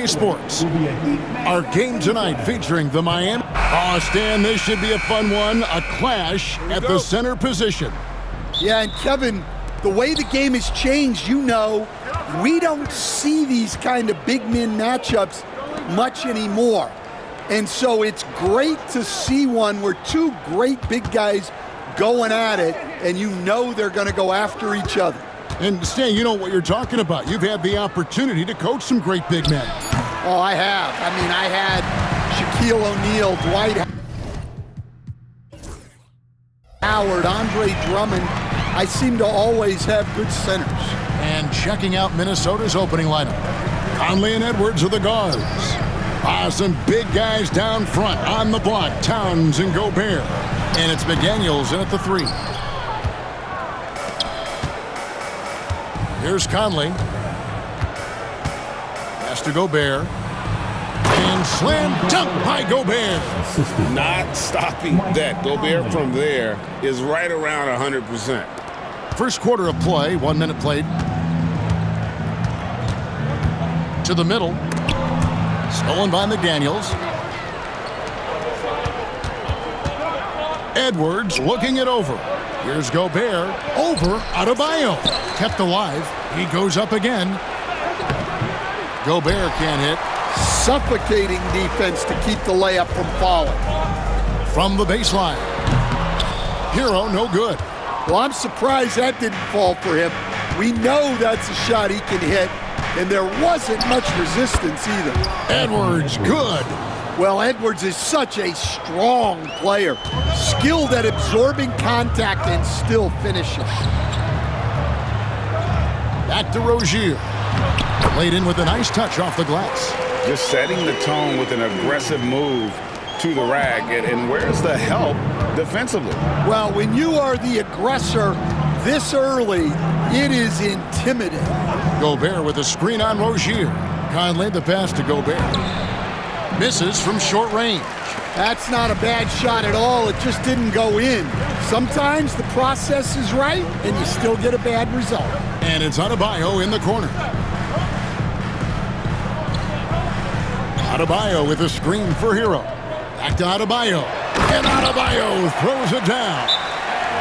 Sports. Our game tonight featuring the Miami. Oh, Stan, this should be a fun one. A clash at the center position. Yeah, and Kevin, the way the game has changed, we don't see these kind of big men matchups much anymore. And so it's great to see one where two great big guys going at it, and they're going to go after each other. And Stan, you know what you're talking about. You've had the opportunity to coach some great big men. Oh, I have. I had Shaquille O'Neal, Dwight Howard, Andre Drummond. I seem to always have good centers. And checking out Minnesota's opening lineup. Conley and Edwards are the guards. Some big guys down front on the block. Towns and Gobert. And it's McDaniels in at the 3. Here's Conley. Pass to Gobert. And slam dunk by Gobert. Not stopping that. Gobert from there is right around 100%. First quarter of play, 1 minute played. To the middle. Stolen by McDaniels. Edwards looking it over. Here's Gobert. Over Adebayo. Kept alive. He goes up again. Gobert can't hit. Suffocating defense to keep the layup from falling. From the baseline. Hero, no good. Well, I'm surprised that didn't fall for him. We know that's a shot he can hit, and there wasn't much resistance either. Edwards, good. Well, Edwards is such a strong player, skilled at absorbing contact and still finishing. Back to Rozier. Played in with a nice touch off the glass. Just setting the tone with an aggressive move to the rack. And where's the help defensively? Well, when you are the aggressor this early, it is intimidating. Gobert with a screen on Rozier. Conley the pass to Gobert. Misses from short range. That's not a bad shot at all. It just didn't go in. Sometimes the process is right, and you still get a bad result. And it's Adebayo in the corner. Adebayo with a screen for Hero. Back to Adebayo. And Adebayo throws it down.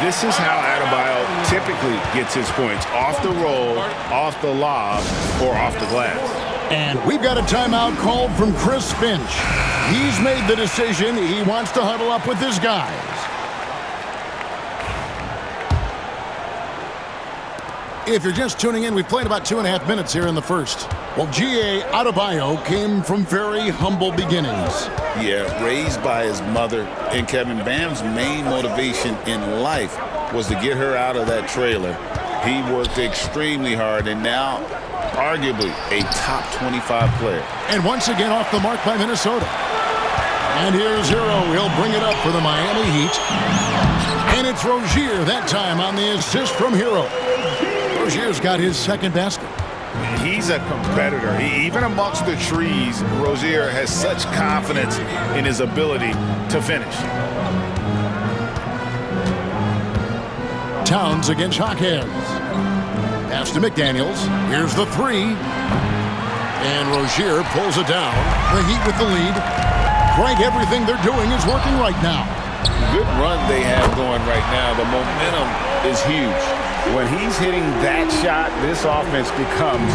This is how Adebayo typically gets his points. Off the roll, off the lob, or off the glass. And we've got a timeout called from Chris Finch. He's made the decision. He wants to huddle up with his guys. If you're just tuning in, we've played about 2.5 minutes here in the first. Well, G.A. Adebayo came from very humble beginnings. Yeah, raised by his mother. And Kevin, Bam's main motivation in life was to get her out of that trailer. He worked extremely hard, and now arguably a top 25 player. And once again off the mark by Minnesota. And here's Hero. He'll bring it up for the Miami Heat. And it's Rozier that time on the assist from Hero. Rozier's got his second basket. He's a competitor. Even amongst the trees, Rozier has such confidence in his ability to finish. Towns against Hawkins. Pass to McDaniels. Here's the 3. And Rozier pulls it down. The Heat with the lead. Greg, everything they're doing is working right now. Good run they have going right now. The momentum is huge. When he's hitting that shot, this offense becomes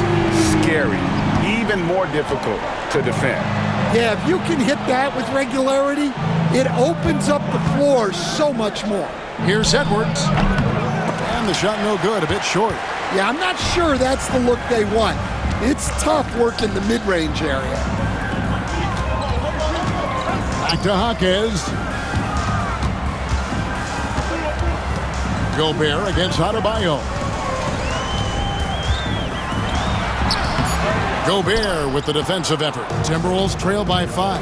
scary, even more difficult to defend. Yeah, if you can hit that with regularity, it opens up the floor so much more. Here's Edwards. And the shot no good, a bit short. Yeah, I'm not sure that's the look they want. It's tough working the mid-range area. Back to Hawkins. Gobert against Adebayo. Gobert with the defensive effort. Timberwolves trail by 5.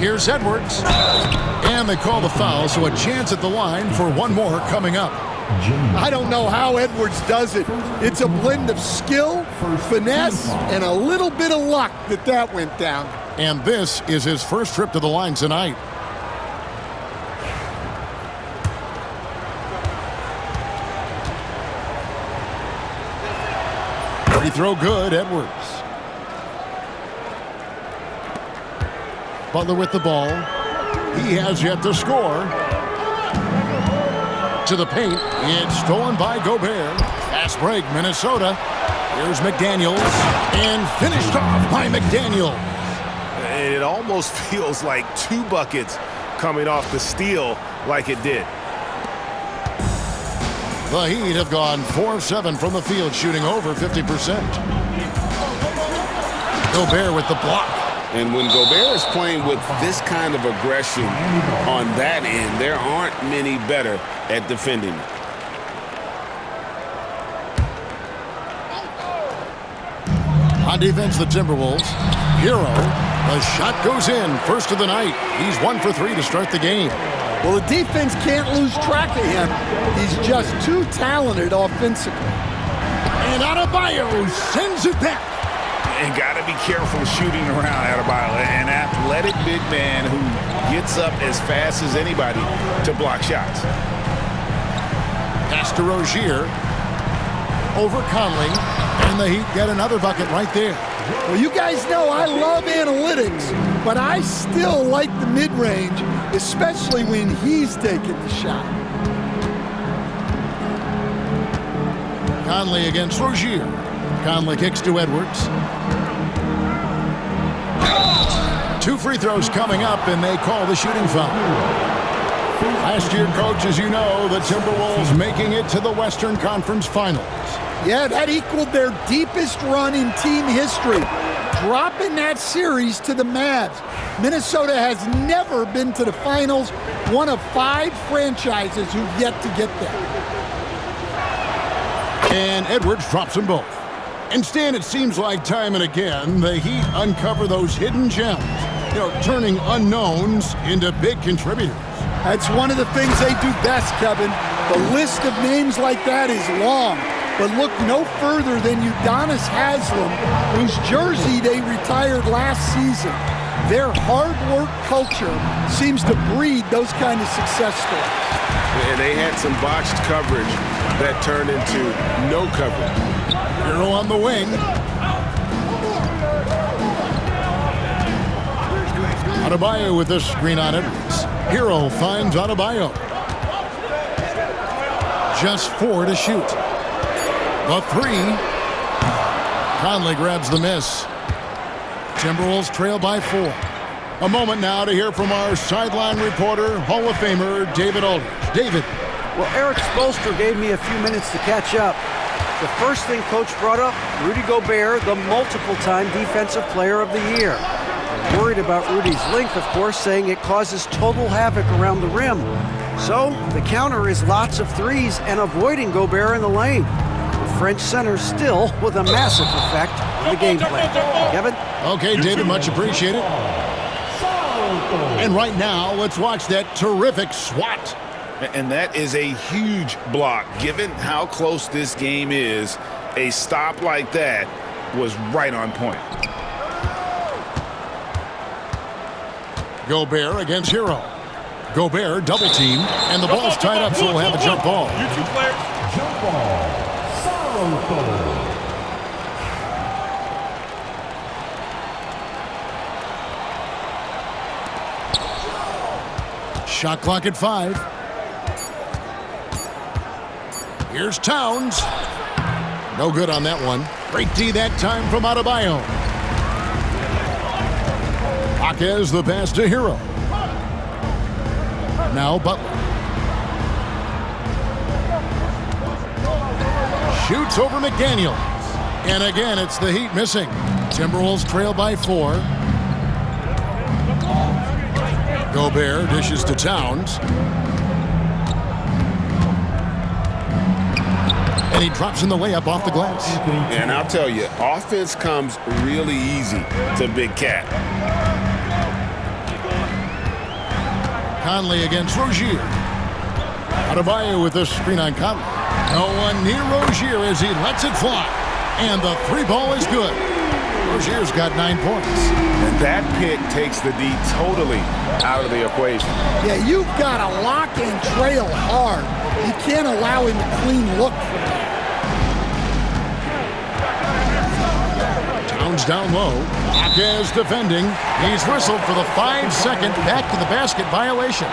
Here's Edwards. And they call the foul, so a chance at the line for one more coming up. I don't know how Edwards does it. It's a blend of skill, finesse, and a little bit of luck that went down. And this is his first trip to the line tonight. Free throw good, Edwards. Butler with the ball. He has yet to score. To the paint. It's stolen by Gobert. Fast break, Minnesota. Here's McDaniels. And finished off by McDaniels. And it almost feels like 2 buckets coming off the steal like it did. The Heat have gone 4 of 7 from the field, shooting over 50%. Gobert with the block. And when Gobert is playing with this kind of aggression on that end, there aren't many better at defending it. On defense, the Timberwolves. Hero. The shot goes in. First of the night. He's 1 for 3 to start the game. Well, the defense can't lose track of him. He's just too talented offensively. And Adebayo sends it back. And got to be careful shooting around Adebayo. An athletic big man who gets up as fast as anybody to block shots. Pass to Rozier. Over Conley. And the Heat get another bucket right there. Well, you guys know I love analytics, but I still like the mid-range, especially when he's taking the shot. Conley against Rozier. Conley kicks to Edwards. 2 free throws coming up, and they call the shooting foul. Last year, Coach, as you know, the Timberwolves making it to the Western Conference Finals. Yeah, that equaled their deepest run in team history, dropping that series to the Mavs. Minnesota has never been to the finals, one of 5 franchises who've yet to get there. And Edwards drops them both. And Stan, it seems like time and again, the Heat uncover those hidden gems, turning unknowns into big contributors. That's one of the things they do best, Kevin. The list of names like that is long. But look no further than Udonis Haslem, whose jersey they retired last season. Their hard work culture seems to breed those kind of success stories. And they had some botched coverage that turned into no coverage. Hero on the wing. Adebayo with the screen on Edwards. Hero finds Adebayo. Just 4 to shoot. The 3. Conley grabs the miss. Timberwolves trail by 4. A moment now to hear from our sideline reporter, Hall of Famer David Aldridge. David. Well, Eric Spoelstra gave me a few minutes to catch up. The first thing Coach brought up, Rudy Gobert, the multiple-time Defensive Player of the Year. Worried about Rudy's length, of course, saying it causes total havoc around the rim. So the counter is lots of threes and avoiding Gobert in the lane. The French center still with a massive effect on the game plan. Kevin? Okay, David, much appreciated. And right now, let's watch that terrific swat. And that is a huge block. Given how close this game is, a stop like that was right on point. Gobert against Hero. Gobert double team, and the ball's tied up, so we'll have a jump ball. You 2 players, jump ball. Shot clock at 5. Here's Towns. No good on that one. Great D that time from Adebayo. Jaquez the pass to Hero. Now Butler. Shoots over McDaniels. And again, it's the Heat missing. Timberwolves trail by 4. Gobert dishes to Towns. And he drops in the layup off the glass. And I'll tell you, offense comes really easy to Big Cat. Conley against Rozier. Adebayo with the screen on Conley. No one near Rozier as he lets it fly. And the 3 ball is good. Rozier's got 9 points. And that pick takes the D totally out of the equation. Yeah, you've got to lock and trail hard. You can't allow him a clean look from that. Towns down low. Hawkes defending. He's whistled for the 5-second back to the basket violation.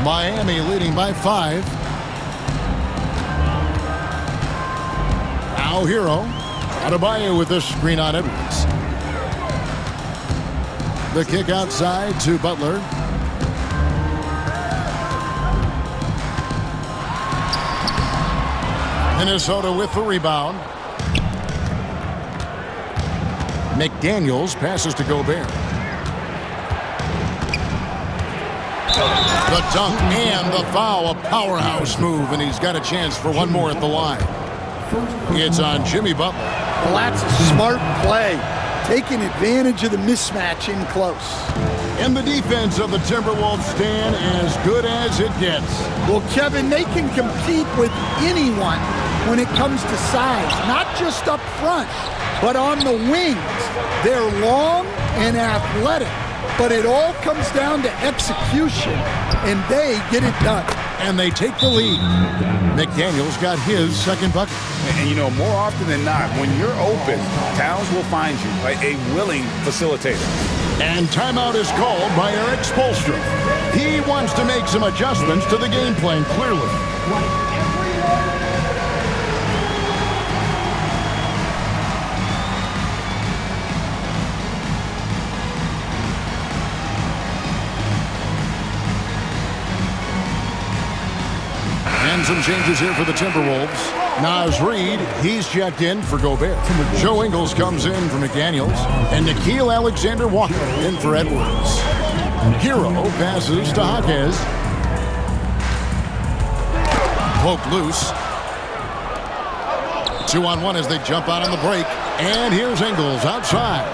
Miami leading by 5. Now Hero. Adebayo with the screen on Edwards. The kick outside to Butler. Minnesota with the rebound. McDaniels passes to Gobert. The dunk and the foul, a powerhouse move, and he's got a chance for one more at the line. It's on Jimmy Butler. Well, that's a smart play, taking advantage of the mismatch in close. And the defense of the Timberwolves stand as good as it gets. Well, Kevin, they can compete with anyone when it comes to size, not just up front, but on the wings. They're long and athletic, but it all comes down to execution, and they get it done. And they take the lead. McDaniels got his second bucket. And you know, more often than not, when you're open, Towns will find you, a willing facilitator. And timeout is called by Eric Spoelstra. He wants to make some adjustments to the game plan, clearly. And some changes here for the Timberwolves. Naz Reid, he's checked in for Gobert. Joe Ingles comes in for McDaniels. And Nickeil Alexander-Walker in for Edwards. Hero passes to Hawkes. Poked loose. 2-on-1 as they jump out on the break. And here's Ingles outside.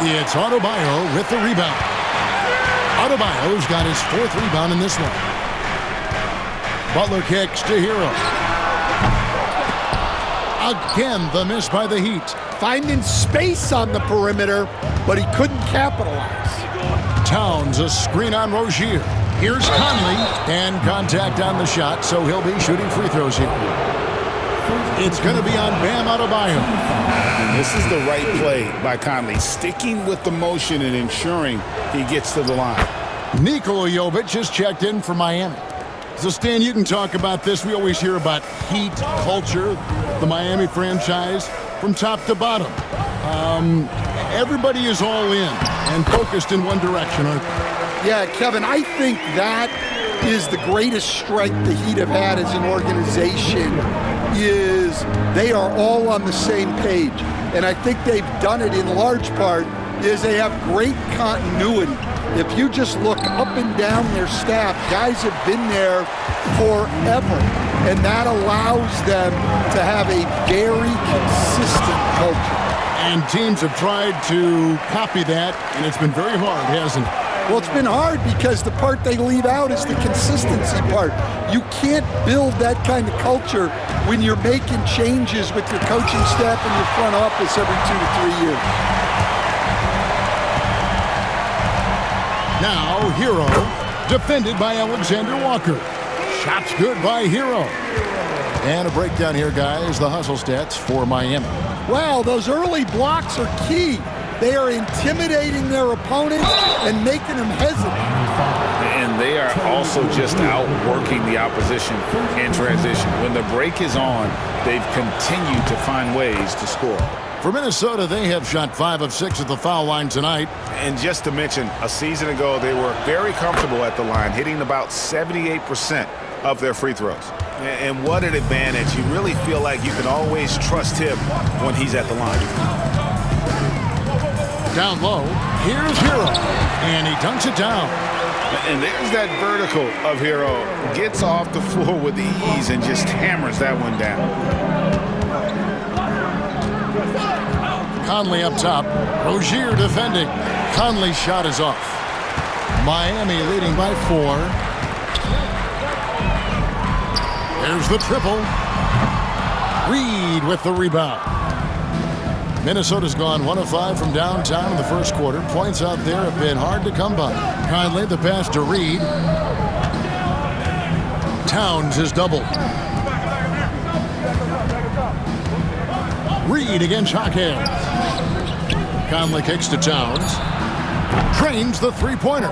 It's Adebayo with the rebound. Adebayo's got his 4th rebound in this one. Butler kicks to Hero. Again, the miss by the Heat. Finding space on the perimeter, but he couldn't capitalize. Towns, a screen on Rozier. Here's Conley, and contact on the shot, so he'll be shooting free throws here. It's going to be on Bam Adebayo. And this is the right play by Conley, sticking with the motion and ensuring he gets to the line. Nikola Jovic is checked in for Miami. So, Stan, you can talk about this. We always hear about Heat culture, the Miami franchise, from top to bottom. Everybody is all in and focused in one direction, aren't they? Yeah, Kevin, I think that is the greatest strength the Heat have had as an organization, is they are all on the same page. And I think they've done it in large part is they have great continuity. If you just look up and down their staff, guys have been there forever, and that allows them to have a very consistent culture. And teams have tried to copy that, and it's been very hard, hasn't it? Well, it's been hard because the part they leave out is the consistency part. You can't build that kind of culture when you're making changes with your coaching staff and your front office every 2 to 3 years. Now, Hero, defended by Alexander Walker. Shots good by Hero. And a breakdown here, guys, the hustle stats for Miami. Wow, those early blocks are key. They are intimidating their opponents and making them hesitant. And they are also just outworking the opposition in transition. When the break is on, they've continued to find ways to score. For Minnesota, they have shot 5 of 6 at the foul line tonight. And just to mention, a season ago, they were very comfortable at the line, hitting about 78% of their free throws. And what an advantage. You really feel like you can always trust him when he's at the line. Down low, here's Hero, and he dunks it down. And there's that vertical of Hero. Gets off the floor with ease and just hammers that one down. Conley up top. Rozier defending. Conley's shot is off. Miami leading by 4. There's the triple. Reid with the rebound. Minnesota's gone 1 of 5 from downtown in the first quarter. Points out there have been hard to come by. Conley the pass to Reid. Towns is doubled. Reed against Hawkins. Conley kicks to Towns. Drains the three-pointer.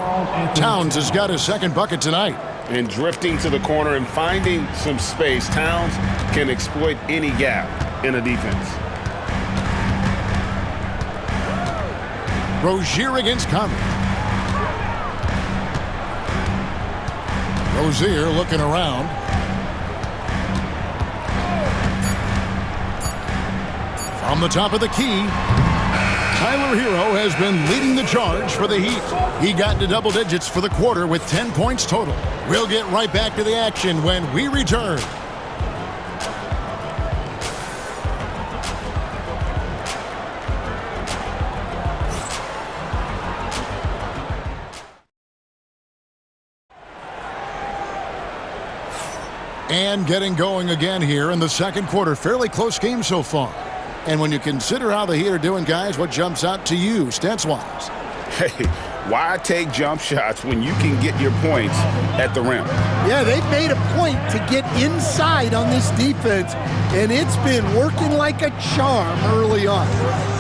Towns has got his second bucket tonight. And drifting to the corner and finding some space, Towns can exploit any gap in a defense. Rozier against Conley. Rozier looking around. From the top of the key, Tyler Hero has been leading the charge for the Heat. He got into double digits for the quarter with 10 points total. We'll get right back to the action when we return. And getting going again here in the second quarter. Fairly close game so far. And when you consider how the Heat are doing, guys, what jumps out to you, stats-wise? Hey, why take jump shots when you can get your points at the rim? Yeah, they've made a point to get inside on this defense, and it's been working like a charm early on.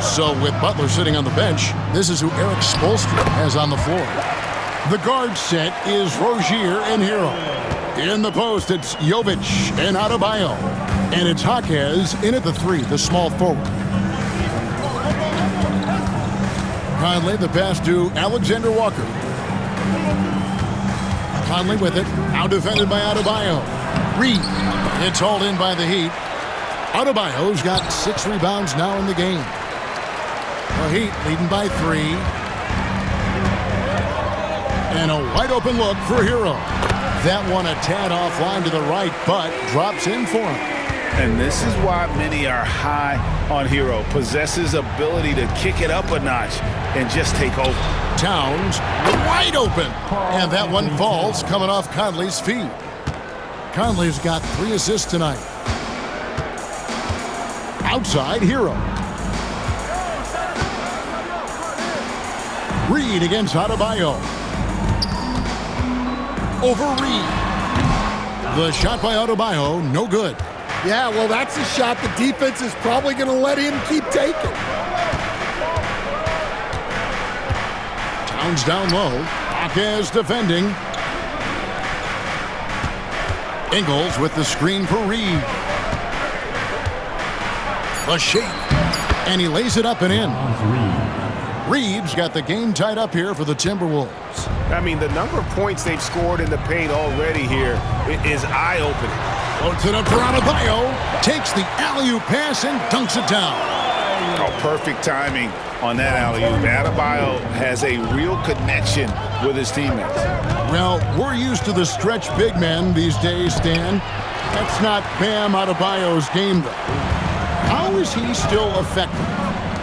So with Butler sitting on the bench, this is who Eric Spoelstra has on the floor. The guard set is Rozier and Hero. In the post, it's Jovic and Adebayo. And it's Hawkins in at the three, the small forward. Conley, the pass to Alexander Walker. Conley with it, out defended by Adebayo. Reed, it's hauled in by the Heat. Adebayo's got 6 rebounds now in the game. The Heat leading by 3. And a wide open look for Hero. That one a tad offline to the right, but drops in for him. And this is why many are high on Hero. Possesses ability to kick it up a notch and just take over. Towns wide open. And that one falls coming off Conley's feet. Conley's got 3 assists tonight. Outside, Hero. Reed against Adebayo. Over Reed. The shot by Adebayo, no good. Yeah, well, that's a shot the defense is probably going to let him keep taking. Towns down low. Hawkins defending. Ingles with the screen for Reed. A shake. And he lays it up and in. Reed's got the game tied up here for the Timberwolves. I mean, the number of points they've scored in the paint already here is eye-opening. Floats it up for Adebayo. Takes the alley-oop pass and dunks it down. Oh, perfect timing on that alley-oop. Adebayo has a real connection with his teammates. Well, we're used to the stretch big men these days, Stan. That's not Bam Adebayo's game, though. How is he still effective?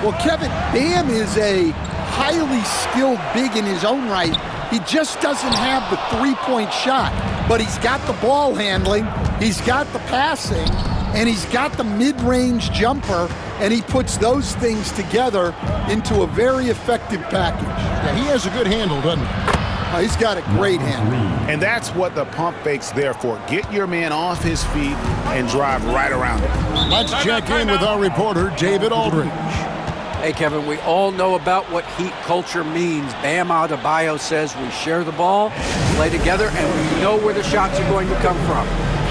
Well, Kevin, Bam is a highly skilled big in his own right. He just doesn't have the three-point shot, but he's got the ball handling, he's got the passing, and he's got the mid-range jumper, and he puts those things together into a very effective package. Yeah, he has a good handle, doesn't he? Oh, he's got a great handle. And that's what the pump fake's there for. Get your man off his feet and drive right around him. Let's check in with our reporter, David Aldridge. Hey, Kevin, we all know about what Heat culture means. Bam Adebayo says we share the ball, play together, and we know where the shots are going to come from.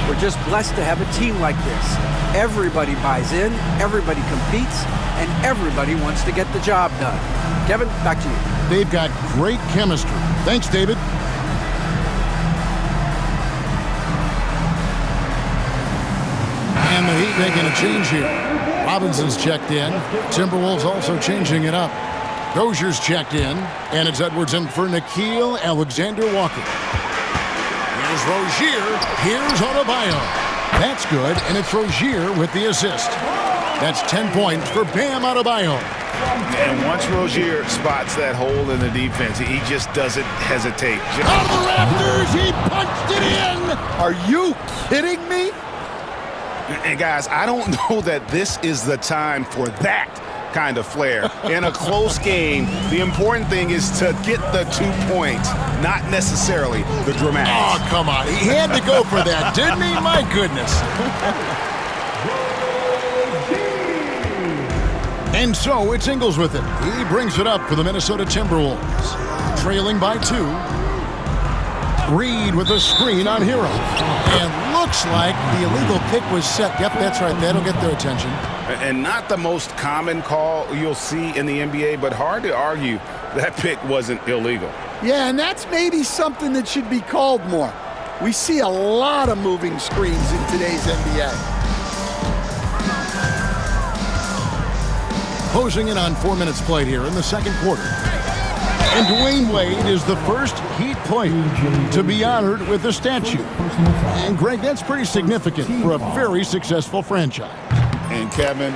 We're just blessed to have a team like this. Everybody buys in, everybody competes, and everybody wants to get the job done. Kevin, back to you. They've got great chemistry. Thanks, David. And the Heat making a change here. Robinson's checked in. Timberwolves also changing it up. Rozier's checked in. And it's Edwards in for Nickeil Alexander-Walker. Here's Rozier. Here's Adebayo. That's good, and it's Rozier with the assist. That's 10 points for Bam Adebayo. And once Rozier spots that hole in the defense, he just doesn't hesitate. Out of the rafters, he punched it in. Are you kidding me? And guys, I don't know that this is the time for that kind of flair. In a close game, the important thing is to get the 2 points, not necessarily the dramatics. Oh, come on. He had to go for that, didn't he? My goodness. And so it's Ingles with it. He brings it up for the Minnesota Timberwolves. Trailing by 2. Reed with a screen on Hero. And looks like the illegal pick was set. Yep, that's right. That'll get their attention. And not the most common call you'll see in the NBA, but hard to argue that pick wasn't illegal. Yeah, and that's maybe something that should be called more. We see a lot of moving screens in today's NBA. Closing in on 4 minutes played here in the second quarter. And Dwayne Wade is the first Heat player to be honored with a statue. And Greg, that's pretty significant for a very successful franchise. And Kevin,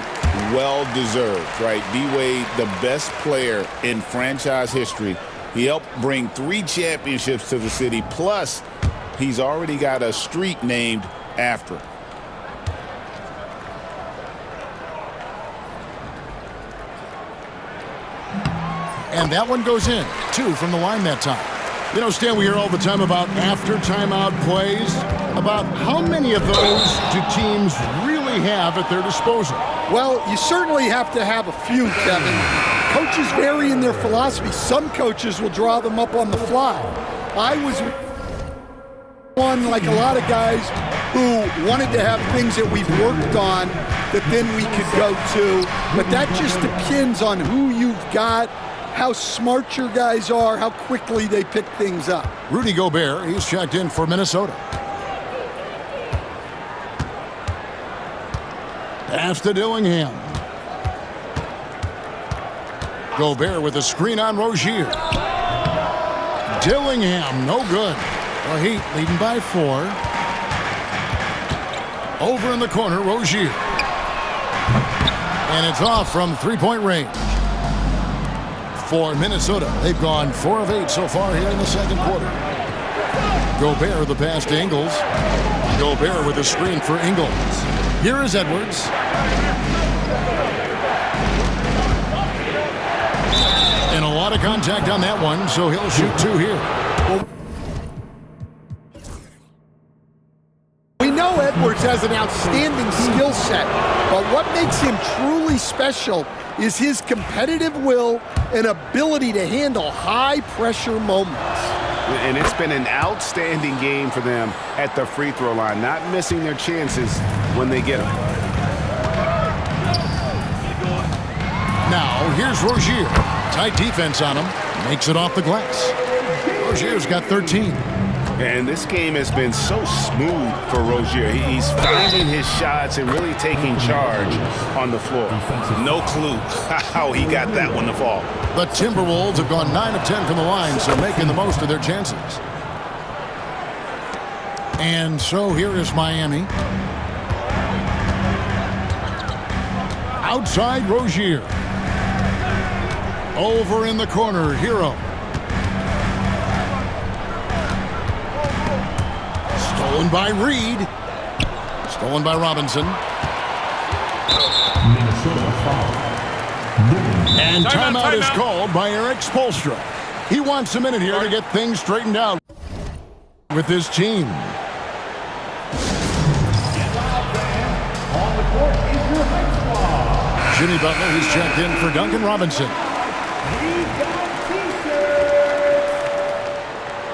well-deserved, right? D-Wade, the best player in franchise history. He helped bring 3 championships to the city, plus he's already got a street named after him. And that one goes in. 2 from the line that time. You know, Stan, we hear all the time about after timeout plays. About how many of those do teams really have at their disposal? Well, you certainly have to have a few, Kevin. Coaches vary in their philosophy. Some coaches will draw them up on the fly. I was one, like a lot of guys, who wanted to have things that we've worked on that then we could go to. But that just depends on who you've got, how smart your guys are, how quickly they pick things up. Rudy Gobert, he's checked in for Minnesota. Pass to Dillingham. Gobert with a screen on Rozier. Dillingham, no good. The Heat leading by 4. Over in the corner, Rozier. And it's off from three-point range. For Minnesota, they've gone 4 of 8 so far here in the second quarter. Gobert the pass to Ingles. Gobert with a screen for Ingles. Here is Edwards. And a lot of contact on that one, so he'll shoot 2 here. We know Edwards has an outstanding skill set, but what makes him truly special is his competitive will and ability to handle high-pressure moments. And it's been an outstanding game for them at the free throw line, not missing their chances when they get them. Now, here's Rozier. Tight defense on him. Makes it off the glass. Rozier's got 13. And this game has been so smooth for Rozier. He's finding his shots and really taking charge on the floor. No clue how he got that one to fall. The Timberwolves have gone 9 of 10 from the line, so making the most of their chances. And so here is Miami. Outside Rozier. Over in the corner, Hero. Stolen by Reed. Stolen by Robinson. And timeout is called by Eric Spoelstra. He wants a minute here to get things straightened out with his team. Jimmy Butler, he's checked in for Duncan Robinson.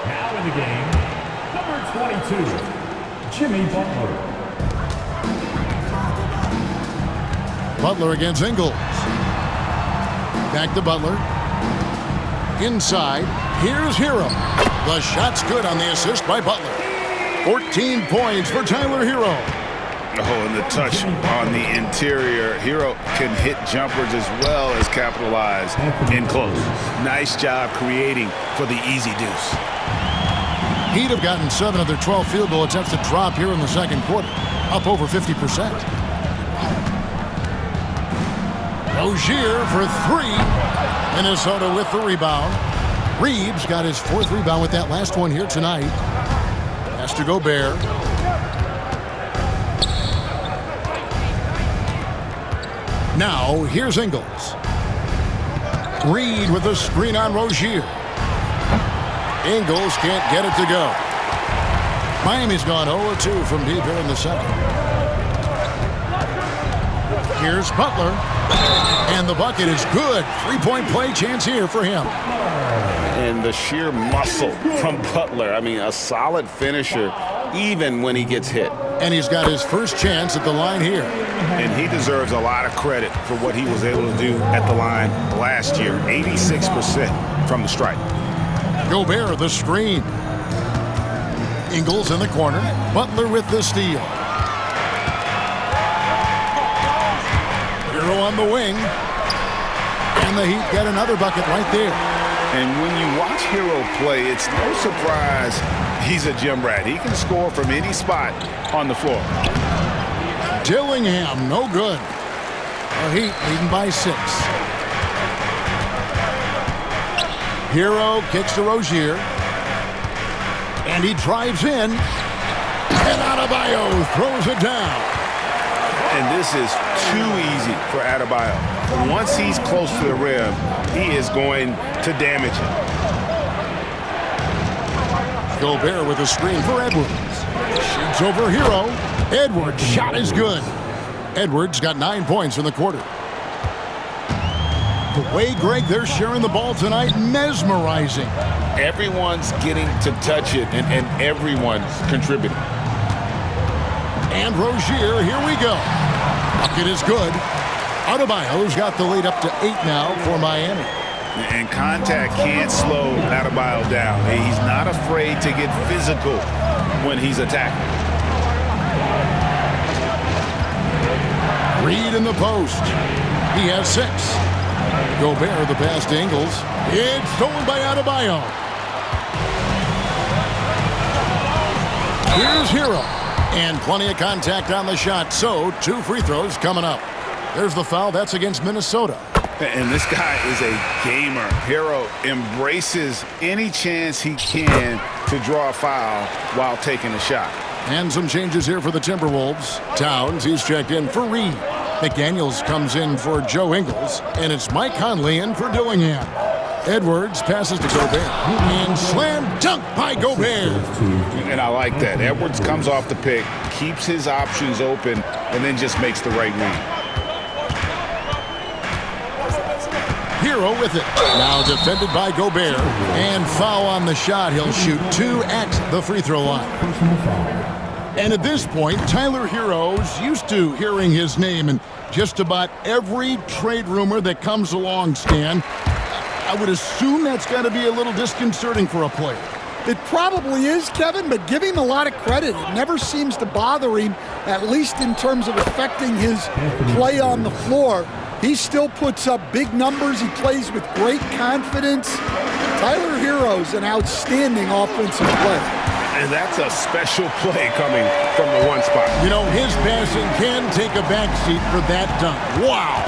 Now in the game, number 22, Jimmy Butler. Butler against Ingles. Back to Butler. Inside. Here's Hero. The shot's good on the assist by Butler. 14 points for Tyler Hero. Oh, and the touch on the interior. Hero can hit jumpers as well as capitalize in close. Nice job creating for the easy deuce. Heat have gotten 7 of their 12 field goal attempts to drop here in the second quarter. Up over 50%. Rozier for 3. Minnesota with the rebound. Reeves got his 4th rebound with that last one here tonight. Has to Gobert. Now, here's Ingles. Reed with a screen on Rozier. Ingles can't get it to go. Miami's gone 0-2 from deep here in the second. Here's Butler. And the bucket is good. Three-point play chance here for him. And the sheer muscle from Butler. I mean, a solid finisher even when he gets hit. And he's got his first chance at the line here. And he deserves a lot of credit for what he was able to do at the line last year. 86% from the stripe. Gobert the screen. Ingles in the corner. Butler with the steal. Hero on the wing. And the Heat get another bucket right there. And when you watch Hero play, it's no surprise he's a gym rat. He can score from any spot on the floor. Dillingham, no good. The Heat leading by 6. Hero kicks to Rozier. And he drives in. And Adebayo throws it down. And this is too easy for Adebayo. Once he's close to the rim, he is going to damage it. Gobert with a screen for Edwards. Shoots over Hero. Edwards' shot is good. Edwards got 9 points in the quarter. The way, Greg, they're sharing the ball tonight, mesmerizing. Everyone's getting to touch it, and everyone's contributing. And Rozier, here we go. Bucket is good. Adebayo's got the lead up to 8 now for Miami. And contact can't slow Adebayo down. He's not afraid to get physical when he's attacking. Reed in the post. He has 6. Gobert the pass to Ingles. It's stolen by Adebayo. Here's Hero. And plenty of contact on the shot, so 2 free throws coming up. There's the foul. That's against Minnesota. And this guy is a gamer. Hero embraces any chance he can to draw a foul while taking a shot. And some changes here for the Timberwolves. Towns, he's checked in for Reed. McDaniels comes in for Joe Ingles. And it's Mike Conley in for Dillingham. Edwards passes to Gobert. And slam dunk by Gobert. And I like that. Edwards comes off the pick, keeps his options open, and then just makes the right read. Hero with it. Now defended by Gobert. And foul on the shot. He'll shoot 2 at the free throw line. And at this point, Tyler Hero's used to hearing his name in just about every trade rumor that comes along, Stan. I would assume that's got to be a little disconcerting for a player. It probably is, Kevin, but give him a lot of credit. It never seems to bother him, at least in terms of affecting his play on the floor. He still puts up big numbers. He plays with great confidence. Tyler Hero's an outstanding offensive player. And that's a special play coming from the one spot. You know, his passing can take a backseat for that dunk. Wow.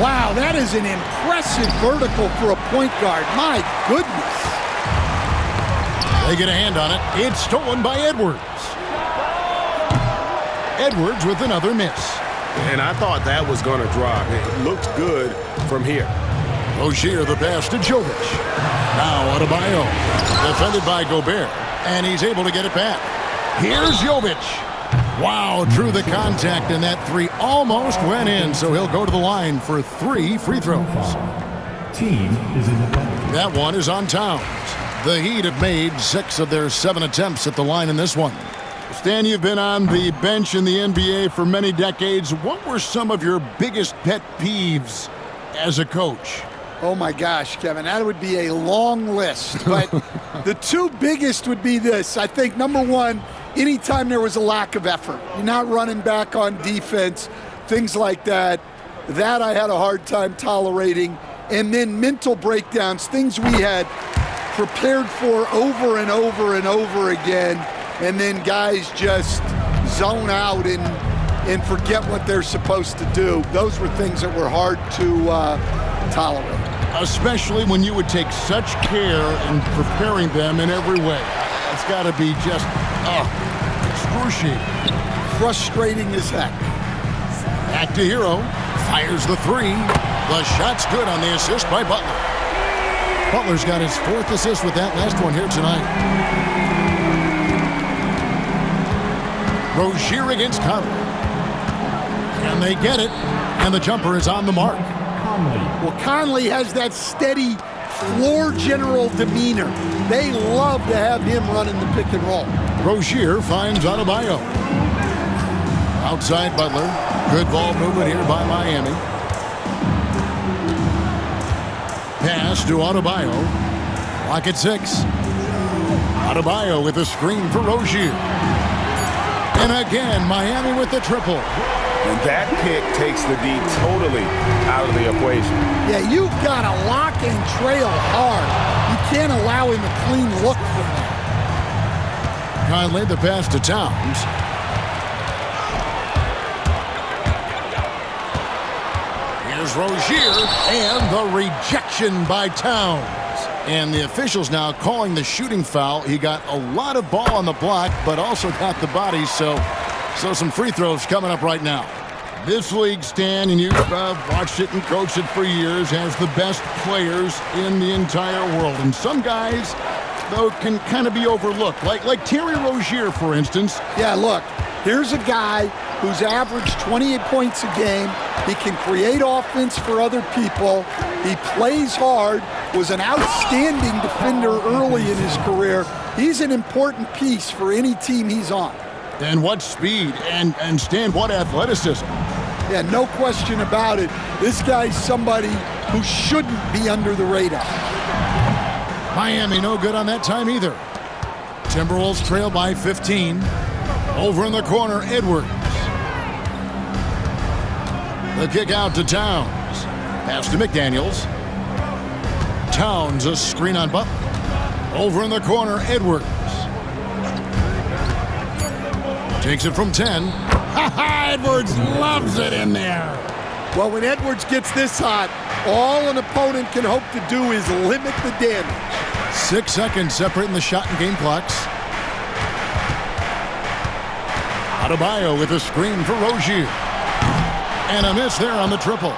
Wow, that is an impressive vertical for a point guard. My goodness. They get a hand on it. It's stolen by Edwards. Edwards with another miss. And I thought that was going to drop. It looked good from here. Rozier the pass to Jovic. Now Adebayo. Defended by Gobert. And he's able to get it back. Here's Jovic. Wow, drew the contact, and that 3 almost went in, so he'll go to the line for 3 free throws. Team is in the penalty. That one is on Towns. The Heat have made 6 of their 7 attempts at the line in this one. Stan, you've been on the bench in the NBA for many decades. What were some of your biggest pet peeves as a coach? Oh my gosh, Kevin, that would be a long list. But the 2 biggest would be this. I think number 1, anytime there was a lack of effort, you're not running back on defense, things like that. That I had a hard time tolerating. And then mental breakdowns, things we had prepared for over and over and over again. And then guys just zone out and forget what they're supposed to do. Those were things that were hard to tolerate. Especially when you would take such care in preparing them in every way. It's got to be just, excruciating. Frustrating as heck. Back to Hero. Fires the 3. The shot's good on the assist by Butler. Butler's got his 4th assist with that last one here tonight. Rozier against Conley. And they get it. And the jumper is on the mark. Well, Conley has that steady floor general demeanor. They love to have him running the pick and roll. Rozier finds Adebayo. Outside Butler. Good ball movement here by Miami. Pass to Adebayo. Clock at 6. Adebayo with a screen for Rozier. And again, Miami with the triple. And that pick takes the D totally out of the equation. Yeah, you've got to lock and trail hard. You can't allow him a clean look from that. Conley the pass to Towns. Here's Rozier and the rejection by Towns. And the officials now calling the shooting foul. He got a lot of ball on the block, but also got the body, so some free throws coming up right now. This league, Stan, and you've watched it and coached it for years, has the best players in the entire world. And some guys, though, can kind of be overlooked, like Terry Rozier, for instance. Yeah, look, here's a guy who's averaged 28 points a game. He can create offense for other people. He plays hard, was an outstanding defender early in his career. He's an important piece for any team he's on. And what speed and Stan, what athleticism. Yeah, no question about it. This guy's somebody who shouldn't be under the radar. Miami no good on that time either. Timberwolves trail by 15. Over in the corner, Edwards. The kick out to Towns. Pass to McDaniels. Towns, a screen on Butler. Over in the corner, Edwards. Takes it from 10. Edwards loves it in there. Well, when Edwards gets this hot, all an opponent can hope to do is limit the damage. 6 seconds separating the shot and game clocks. Adebayo with a screen for Rozier. And a miss there on the triple.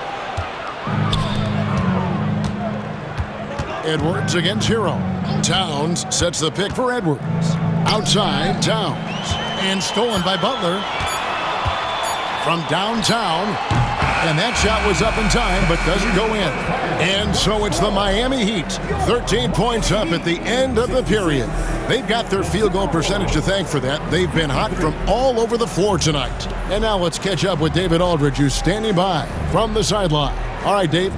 Edwards against Hero. Towns sets the pick for Edwards. Outside, Towns. And stolen by Butler. From downtown. And that shot was up in time, but doesn't go in. And so it's the Miami Heat. 13 points up at the end of the period. They've got their field goal percentage to thank for that. They've been hot from all over the floor tonight. And now let's catch up with David Aldridge, who's standing by from the sideline. All right, Dave.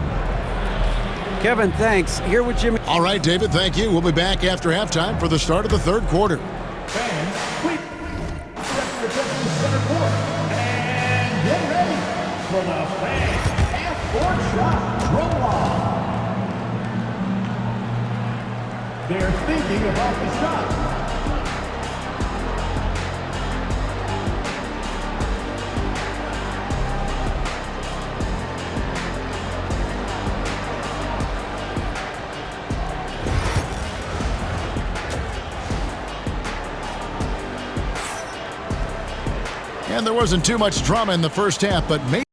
Kevin, thanks. Here with Jimmy. All right, David, thank you. We'll be back after halftime for the start of the third quarter. Fans, please step your attention to center court and get ready for the fans half-court shot roll-off. They're thinking about the shot. And there wasn't too much drama in the first half, but maybe